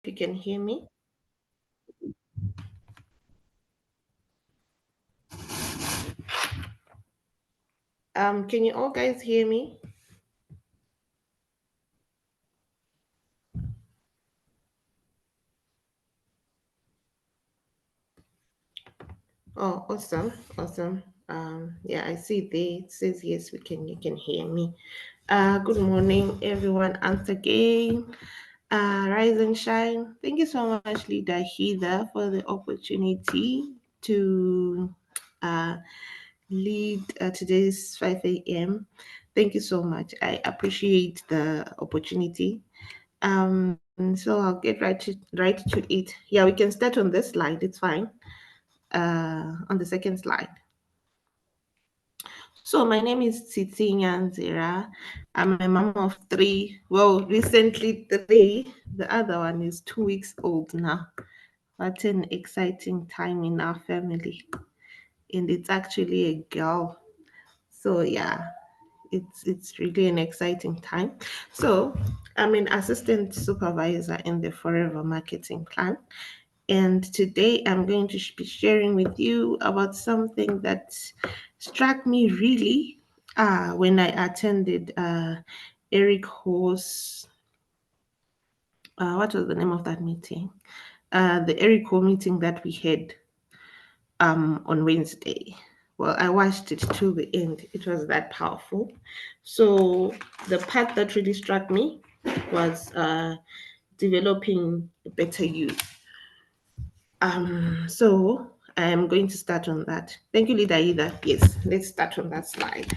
you can hear me. Can you all guys hear me? Oh, awesome, awesome. Yeah, I see there. It says yes, we can. You can hear me. Good morning, everyone. Once again, rise and shine. Thank you so much, Leader Heather, for the opportunity to uh, lead today's 5 a.m. Thank you so much. I appreciate the opportunity. So I'll get right to it. Yeah, we can start on this slide. It's fine. On the second slide. So my name is Tsitsi Nyanzira. I'm a mom of three. Well, recently three. The other one is 2 weeks old now. What an exciting time in our family. And it's actually a girl. So yeah, it's really an exciting time. So I'm an assistant supervisor in the Forever Marketing Plan. And today I'm going to be sharing with you about something that struck me really when I attended Eric Ho's, what was the name of that meeting? The Eric Ho meeting that we had on Wednesday. Well, I watched it to the end. It was that powerful. So the part that really struck me was developing a better you. So I am going to start on that. Thank you, Leader Ida. Yes, let's start on that slide.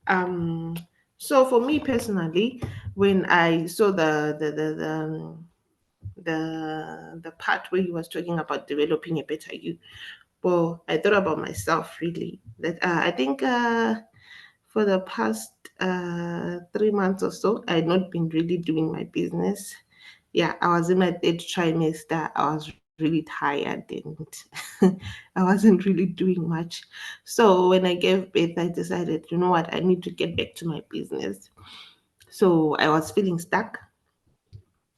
Um, so for me personally, when I saw the part where he was talking about developing a better you, well, I thought about myself really. That I think for the past 3 months or so, I had not been really doing my business. Yeah, I was in my third trimester. I was really tired and I wasn't really doing much. So when I gave birth, I decided, you know what, I need to get back to my business. So I was feeling stuck.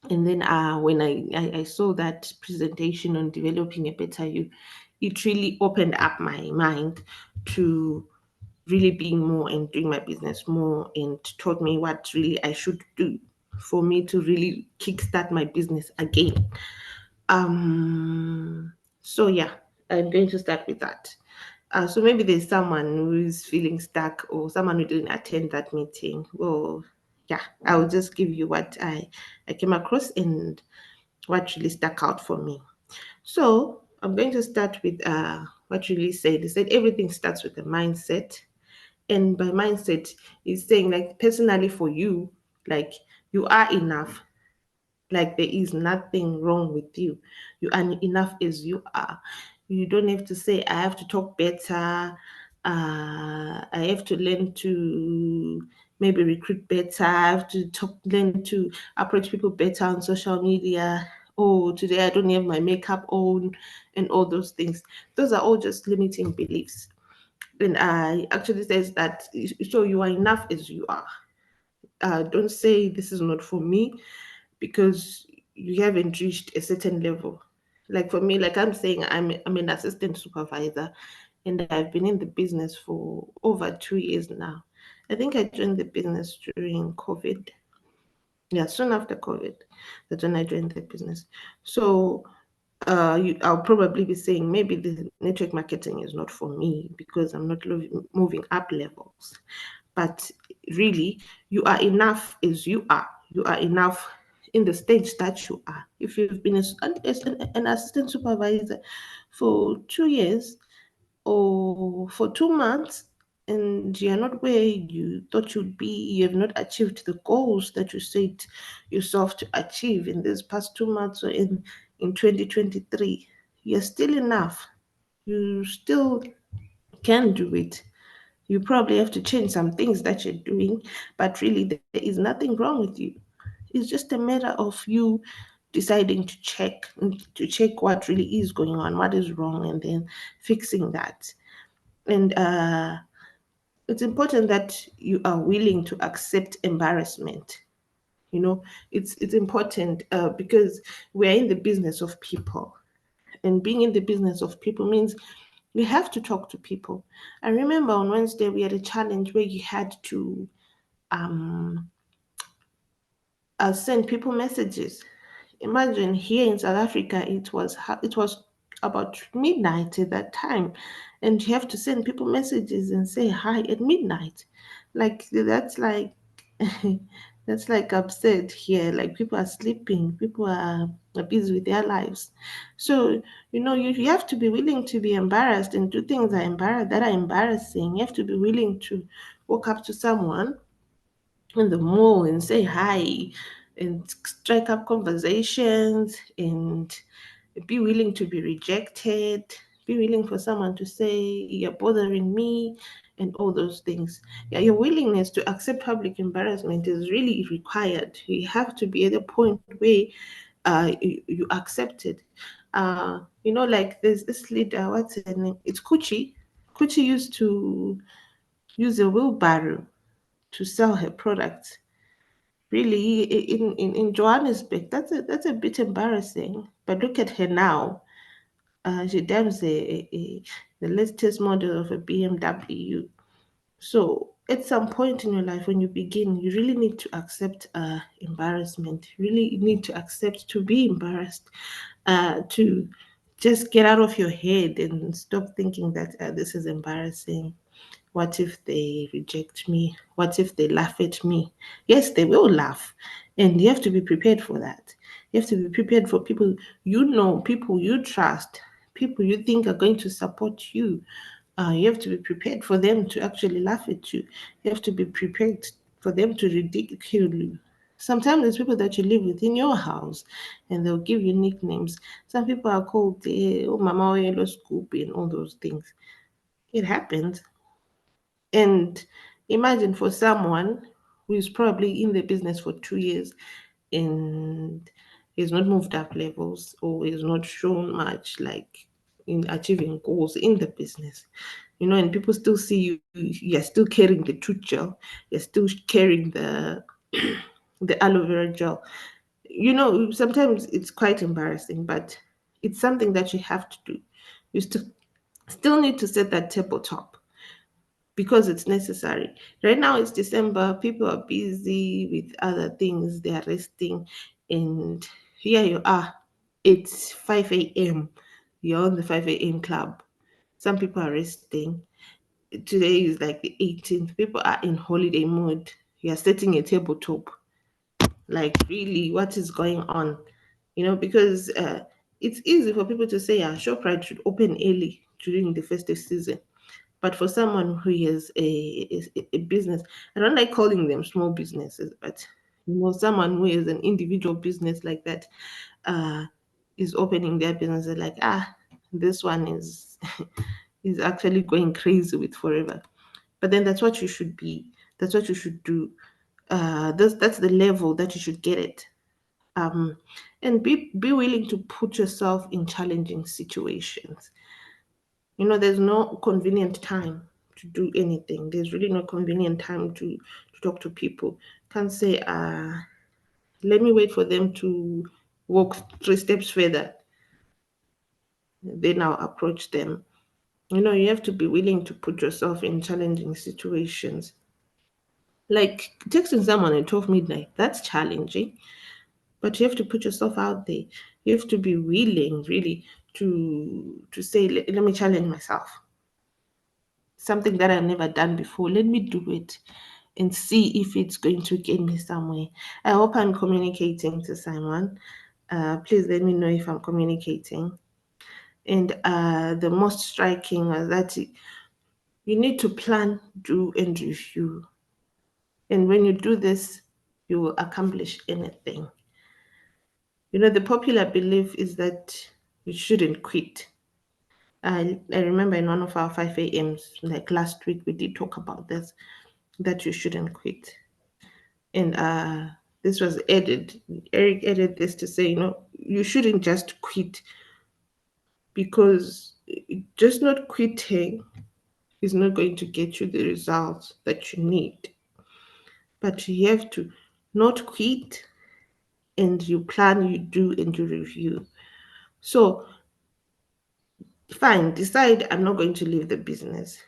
And then when I saw that presentation on developing a better you, it really opened up my mind to really being more and doing my business more and taught me what really I should do for me to really kickstart my business again. So yeah, I'm going to start with that. So maybe there's someone who is feeling stuck or someone who didn't attend that meeting. Well, yeah, I will just give you what I came across and what really stuck out for me. So I'm going to start with what really said. He said everything starts with a mindset. And by mindset, is saying like personally for you, like you are enough, like there is nothing wrong with you. You are enough as you are. You don't have to say I have to talk better. I have to learn to maybe recruit better. I have to learn to approach people better on social media. Oh, today I don't have my makeup on, and all those things. Those are all just limiting beliefs. And I actually says that so you are enough as you are. Don't say this is not for me because you haven't reached a certain level. Like for me, like I'm saying, I'm an assistant supervisor and I've been in the business for over 2 years now. I think I joined the business during COVID. Yeah, soon after COVID, that's when I joined the business. So I'll probably be saying maybe the network marketing is not for me because I'm not moving up levels. But really, you are enough as you are. You are enough in the stage that you are. If you've been an assistant supervisor for 2 years or for 2 months and you're not where you thought you'd be, you have not achieved the goals that you set yourself to achieve in these past 2 months or in 2023, you're still enough. You still can do it. You probably have to change some things that you're doing, but really there is nothing wrong with you. It's just a matter of you deciding to check what really is going on, what is wrong, and then fixing that. And it's important that you are willing to accept embarrassment. You know, it's important because we're in the business of people, and being in the business of people means we have to talk to people. I remember on Wednesday we had a challenge where you had to um, send people messages. Imagine here in South Africa, it was about midnight at that time, and you have to send people messages and say hi at midnight. Like that's like that's like upset here. Like people are sleeping, people are busy with their lives. So you have to be willing to be embarrassed and do things that are embarrassing. You have to be willing to walk up to someone in the mall and say hi and strike up conversations and be willing to be rejected, be willing for someone to say you're bothering me and all those things. Yeah, your willingness to accept public embarrassment is really required. You have to be at a point where you accept it. Like there's this leader, what's her name? It's Kuchi. Kuchi used to use a wheelbarrow to sell her products. Really, in Johannesburg, that's a bit embarrassing. But look at her now. She drives the latest model of a BMW. So at some point in your life, when you begin, you really need to accept embarrassment. You really need to accept to be embarrassed, to just get out of your head and stop thinking that this is embarrassing. What if they reject me? What if they laugh at me? Yes, they will laugh. And you have to be prepared for that. You have to be prepared for people people you trust, people you think are going to support you. You have to be prepared for them to actually laugh at you. You have to be prepared for them to ridicule you. Sometimes there's people that you live with in your house and they'll give you nicknames. Some people are called oh, Mama Oyelo Scoop and all those things. It happens. And imagine for someone who is probably in the business for 2 years and he's not moved up levels or he's not shown much like in achieving goals in the business, and people still see you're still carrying the tooth gel, you're still carrying the aloe vera gel. Sometimes it's quite embarrassing, but it's something that you have to do. You still need to set that tabletop because it's necessary. Right now it's December, people are busy with other things, they are resting, and here you are. It's 5 a.m. You're on the 5 a.m. club. Some people are resting. Today is like the 18th. People are in holiday mode. You're setting a tabletop. Like, really, what is going on? Because it's easy for people to say, yeah, ShopRite should open early during the festive season. But for someone who has a business, I don't like calling them small businesses, but someone who has an individual business like that uh, is opening their business, they're like, this one is is actually going crazy with forever. But then that's what you should be. That's what you should do. That's the level that you should get it. Um, and be willing to put yourself in challenging situations. There's no convenient time to do anything. There's really no convenient time to talk to people. Can't say, let me wait for them to walk 3 steps further. Then I'll approach them. You have to be willing to put yourself in challenging situations. Like texting someone at 12 midnight, that's challenging. But you have to put yourself out there. You have to be willing, really, to say, let me challenge myself. Something that I've never done before. Let me do it and see if it's going to get me somewhere. I hope I'm communicating to someone. Please let me know if I'm communicating. And the most striking was that you need to plan, do, and review. And when you do this, you will accomplish anything. The popular belief is that you shouldn't quit. I remember in one of our 5 a.m.s, like last week, we did talk about this, that you shouldn't quit. And this was added, Eric added this to say, you shouldn't just quit because just not quitting is not going to get you the results that you need. But you have to not quit and you plan, you do, and you review. So fine, decide I'm not going to leave the business.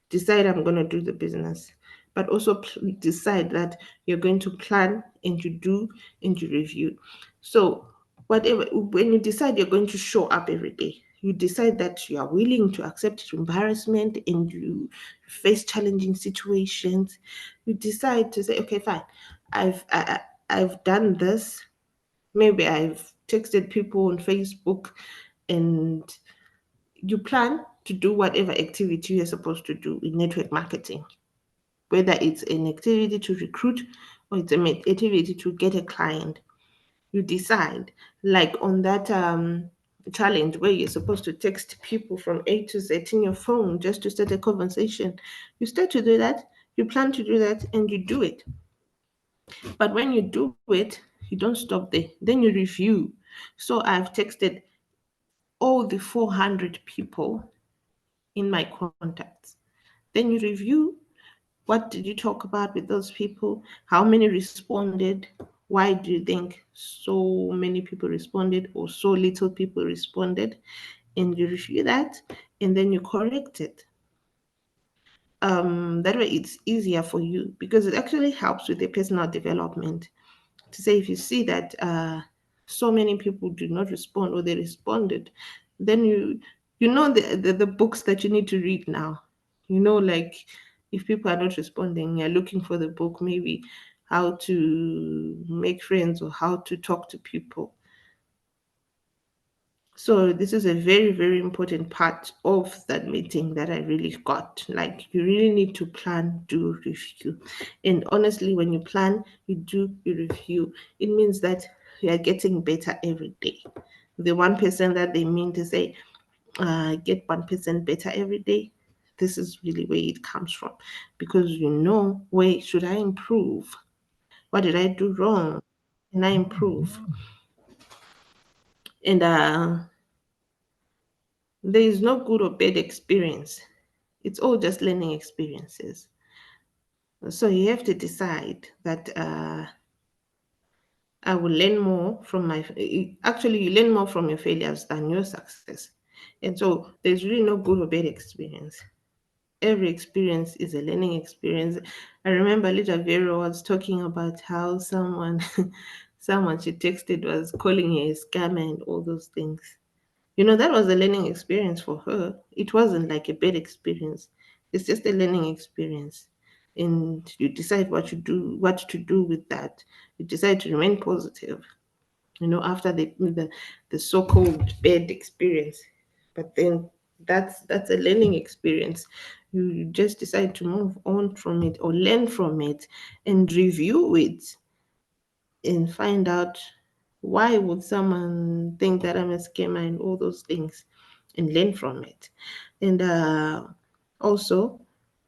Decide I'm going to do the business. But also decide that you're going to plan and you do and you review. So, whatever, when you decide you're going to show up every day, you decide that you are willing to accept embarrassment and you face challenging situations. You decide to say, okay, fine, I've done this. Maybe I've texted people on Facebook, and you plan to do whatever activity you're supposed to do in network marketing, whether it's an activity to recruit or it's an activity to get a client. You decide, like on that challenge where you're supposed to text people from A to Z in your phone just to start a conversation. You start to do that, you plan to do that, and you do it. But when you do it, you don't stop there. Then you review. So I've texted all the 400 people in my contacts. Then you review, what did you talk about with those people? How many responded? Why do you think so many people responded or so little people responded? And you review that and then you correct it. That way it's easier for you because it actually helps with the personal development. To say if you see that so many people do not respond or they responded, then you know the books that you need to read now. You know, like if people are not responding, you're looking for the book, maybe how to make friends or how to talk to people. So this is a very, very important part of that meeting that I really got. Like you really need to plan, do, review. And honestly, when you plan, you do, you review, it means that you are getting better every day. The 1% that they mean to say, get 1% better every day, this is really where it comes from. Because you know, where should I improve? What did I do wrong? Can I improve? And there is no good or bad experience. It's all just learning experiences. So you have to decide that I will learn more from my. Actually, you learn more from your failures than your success. And so there's really no good or bad experience. Every experience is a learning experience. I remember later Vera was talking about how someone, someone she texted was calling her a scammer and all those things. You know, that was a learning experience for her. It wasn't like a bad experience. It's just a learning experience. And you decide what to do with that. You decide to remain positive, you know, after the so-called bad experience. But then that's a learning experience. You just decide to move on from it or learn from it and review it and find out why would someone think that I'm a scammer and all those things and learn from it. And also,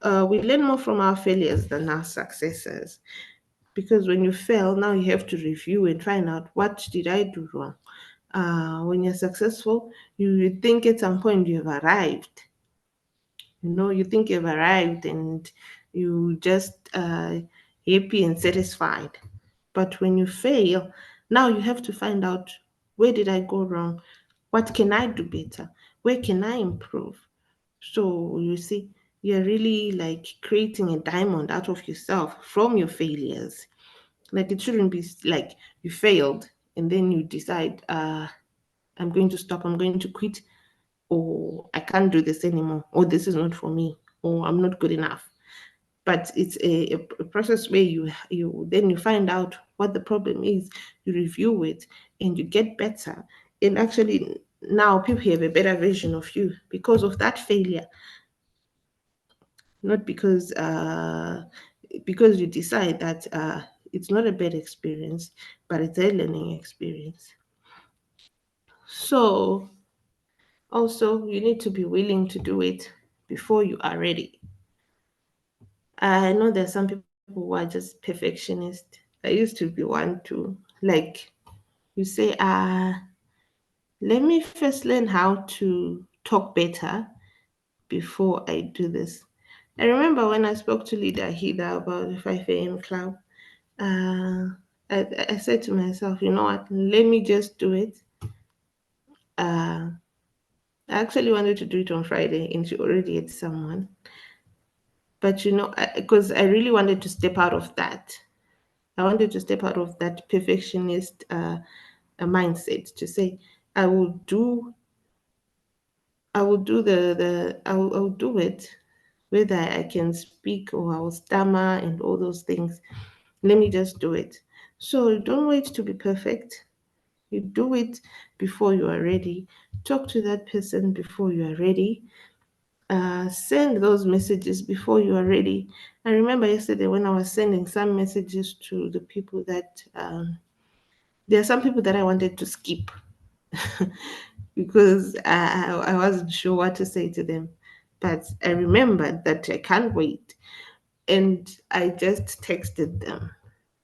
we learn more from our failures than our successes because when you fail, now you have to review and find out what did I do wrong. When you're successful, you think at some point you've arrived. You know, you think you've arrived and you just happy and satisfied. But when you fail, now you have to find out, where did I go wrong? What can I do better? Where can I improve? So you see, you're really like creating a diamond out of yourself from your failures. Like it shouldn't be like you failed and then you decide, I'm going to stop, I'm going to quit, or I can't do this anymore, or this is not for me, or I'm not good enough. But it's a process where you then you find out what the problem is, you review it, and you get better. And actually, now people have a better version of you because of that failure, not because you decide that it's not a bad experience, but it's a learning experience. So also, you need to be willing to do it before you are ready. I know there's some people who are just perfectionist. I used to be one too. Like you say, let me first learn how to talk better before I do this. I remember when I spoke to Leader Hida about the 5 a.m. club. I said to myself, you know what, let me just do it. Uh, I actually wanted to do it on Friday, and she already had someone. But because I really wanted to step out of that. I wanted to step out of that perfectionist mindset to say, I will do, I will do it, whether I can speak or I will stammer and all those things. Let me just do it. So don't wait to be perfect. You do it before you are ready. Talk to that person before you are ready. Send those messages before you are ready. I remember yesterday when I was sending some messages to the people that there are some people that I wanted to skip because I wasn't sure what to say to them. But I remembered that I can't wait. And I just texted them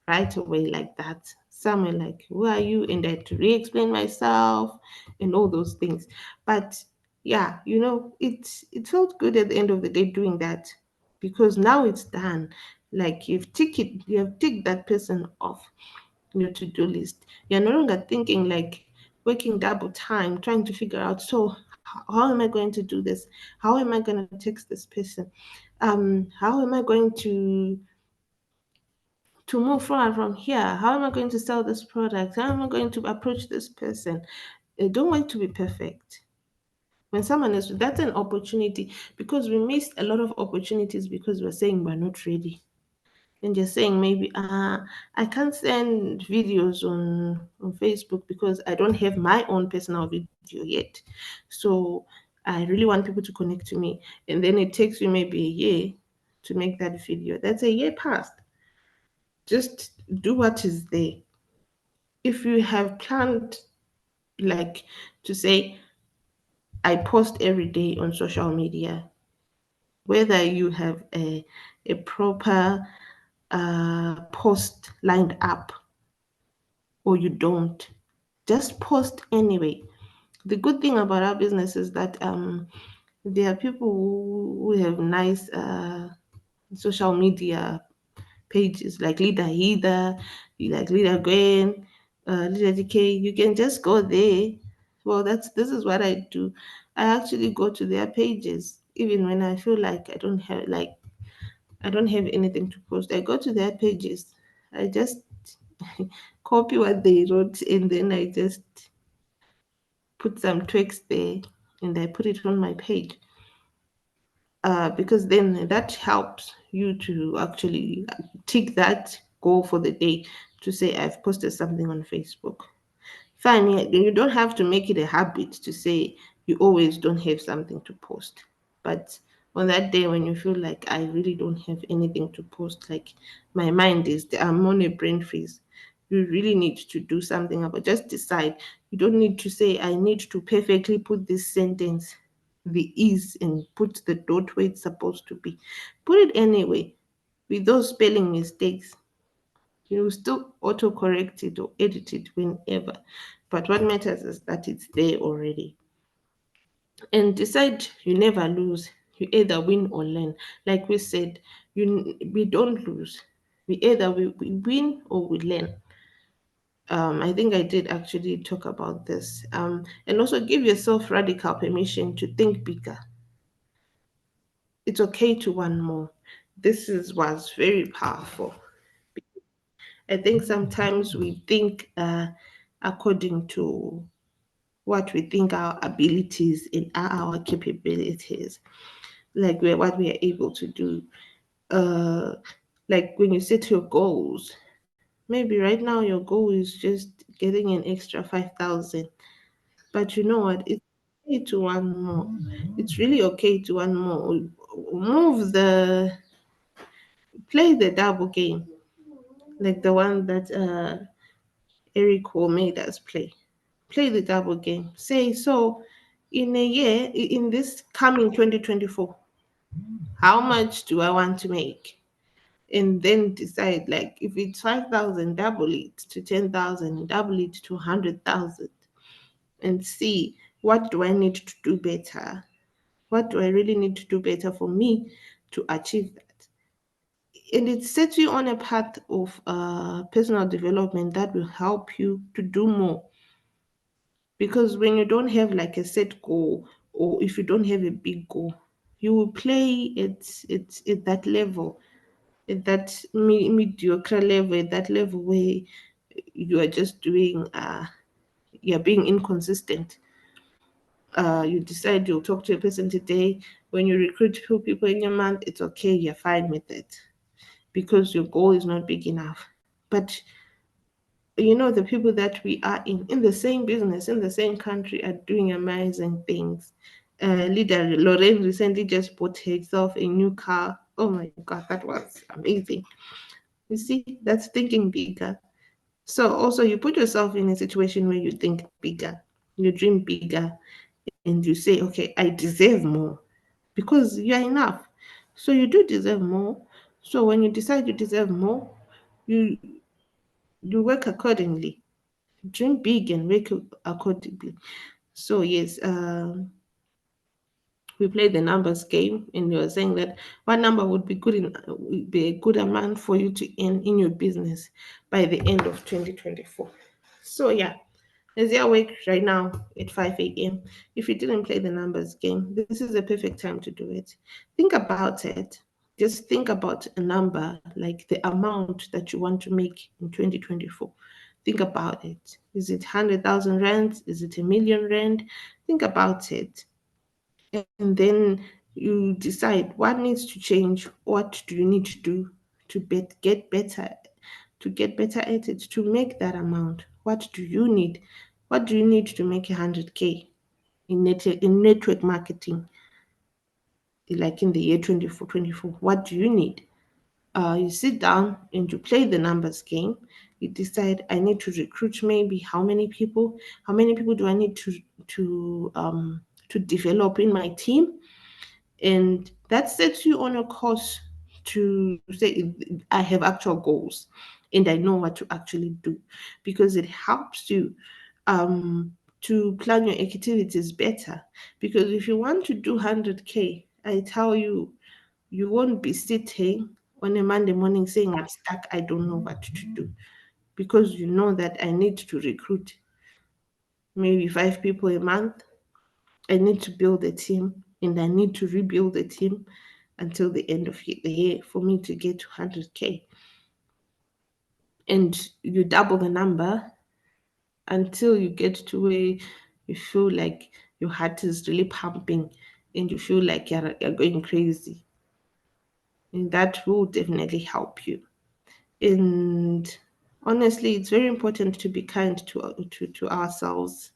right away like that. Some were like, who are you? And I had to re-explain myself and all those things. But yeah, it felt good at the end of the day doing that because now it's done. Like you have ticked that person off your to-do list. You're no longer thinking like working double time, trying to figure out, so how am I going to do this? How am I going to text this person? How am I going to move forward from here? How am I going to sell this product? How am I going to approach this person? Don't wait to be perfect. When someone is, that's an opportunity because we missed a lot of opportunities because we're saying we're not ready. And you're saying maybe, I can't send videos on Facebook because I don't have my own personal video yet. So I really want people to connect to me. And then it takes you maybe a year to make that video. That's a year past. Just do what is there. If you have planned, like, to say, I post every day on social media, whether you have a proper post lined up or you don't, just post anyway. The good thing about our business is that there are people who have nice social media pages like Leader Heather, like Leader Gwen, Leader DK. You can just go there. Well, this is what I do. I actually go to their pages even when I feel like I don't have anything to post. I go to their pages. I just copy what they wrote and then I just put some text there and I put it on my page. Because then that helps you to actually tick that goal for the day to say, I've posted something on Facebook. Fine, yeah, you don't have to make it a habit to say you always don't have something to post. But on that day when you feel like I really don't have anything to post, like my mind is, I'm on a brain freeze. You really need to do something about. Just decide. You don't need to say I need to perfectly put this sentence, the is, and put the dot where it's supposed to be. Put it anyway. With those spelling mistakes, you will still autocorrect it or edit it whenever. But what matters is that it's there already. And decide you never lose. You either win or learn. Like we said, we don't lose. We win or we learn. I think I did actually talk about this. And also give yourself radical permission to think bigger. It's okay to want more. This is was very powerful. I think sometimes we think according to what we think our abilities and are our capabilities, like what we are able to do. Uh, like when you set your goals, maybe right now your goal is just getting an extra 5,000, but you know what? It's okay to want more. It's really okay to want more. Move the play the double game, like the one that Eric Hall made us play. Play the double game. Say, so in a year, in this coming 2024, how much do I want to make? And then decide, like, if it's 5,000, double it to 10,000, double it to 100,000, and see what do I need to do better? What do I really need to do better for me to achieve that? and it sets you on a path of personal development that will help you to do more. Because when you don't have like a set goal, or if you don't have a big goal, you will play at that level, at that mediocre level, at that level where you are just doing you're being inconsistent. You decide you'll talk to a person today. When you recruit two people in your month, it's okay, you're fine with it because your goal is not big enough. But the people that we are in the same business, in the same country, are doing amazing things. Leader Lorraine recently just bought herself a new car. Oh my God, that was amazing. You see, that's thinking bigger. So also you put yourself in a situation where you think bigger, you dream bigger, and you say, okay, I deserve more because you're enough. So you do deserve more. So when you decide you deserve more, you you work accordingly. Dream big and work accordingly. So yes, we played the numbers game, and you were saying that one number would be a good amount for you to earn in your business by the end of 2024. So yeah, as you're awake right now at 5 a.m., if you didn't play the numbers game, this is a perfect time to do it. Think about it. Just think about a number, like the amount that you want to make in 2024. Think about it. Is it 100,000 rand? Is it a million rand? Think about it. And then you decide what needs to change. What do you need to do to get better at it, to make that amount? What do you need? What do you need to make 100K in network marketing, like in the year 24? What do you need? You sit down and you play the numbers game. You decide, I need to recruit maybe how many people? How many people do I need to develop in my team? And that sets you on a course to say, I have actual goals and I know what to actually do, because it helps you to plan your activities better. Because if you want to do 100K, I tell you, you won't be sitting on a Monday morning saying, I'm stuck, I don't know what to do, because you know that I need to recruit maybe 5 people a month. I need to build a team, and I need to rebuild a team until the end of the year for me to get to 100K. And you double the number until you get to where you feel like your heart is really pumping and you feel like you're going crazy. And that will definitely help you. And honestly, it's very important to be kind to ourselves.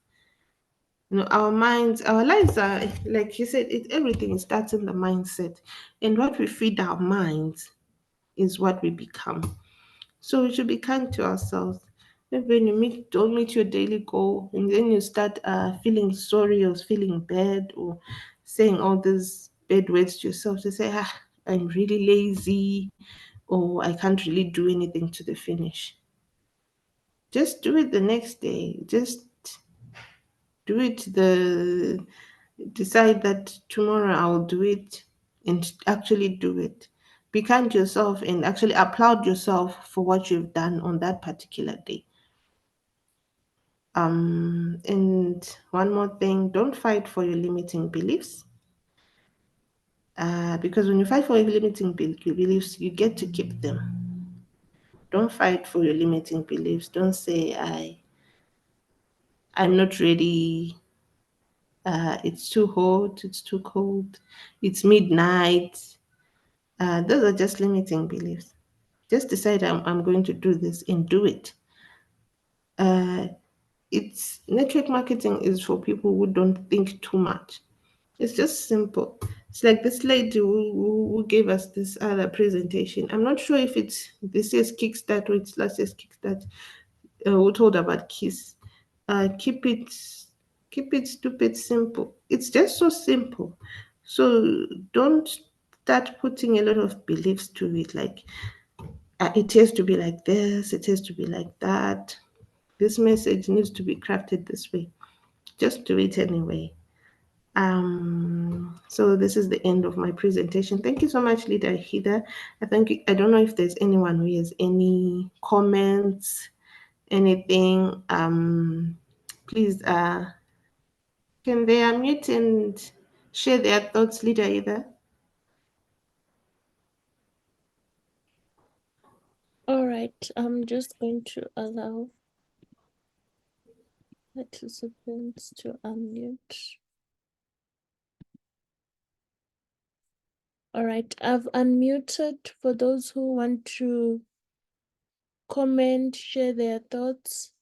Our minds, our lives are, like you said, everything starts in the mindset. And what we feed our minds is what we become. So we should be kind to ourselves. Maybe when don't meet your daily goal, and then you start feeling sorry or feeling bad or saying all these bad words to yourself, to say, I'm really lazy, or I can't really do anything to the finish. Just do it the next day. Just do it decide that tomorrow I'll do it, and actually do it. Be kind to yourself and actually applaud yourself for what you've done on that particular day. And one more thing, don't fight for your limiting beliefs. Because when you fight for your limiting beliefs, you get to keep them. Don't fight for your limiting beliefs. Don't say I'm not ready. It's too hot. It's too cold. It's midnight. Those are just limiting beliefs. Just decide I'm going to do this and do it. It's network marketing is for people who don't think too much. It's just simple. It's like this lady who gave us this other presentation. I'm not sure if it's this year's Kickstart or it's last year's Kickstart. Who told about Kiss. Keep it stupid simple. It's just so simple. So don't start putting a lot of beliefs to it. Like it has to be like this. It has to be like that. This message needs to be crafted this way. Just do it anyway. So this is the end of my presentation. Thank you so much, Leader Hida. I don't know if there's anyone who has any comments, anything. Please, can they unmute and share their thoughts, Leader Hida? All right, I'm just going to allow participants to unmute. All right, I've unmuted for those who want to comment, share their thoughts.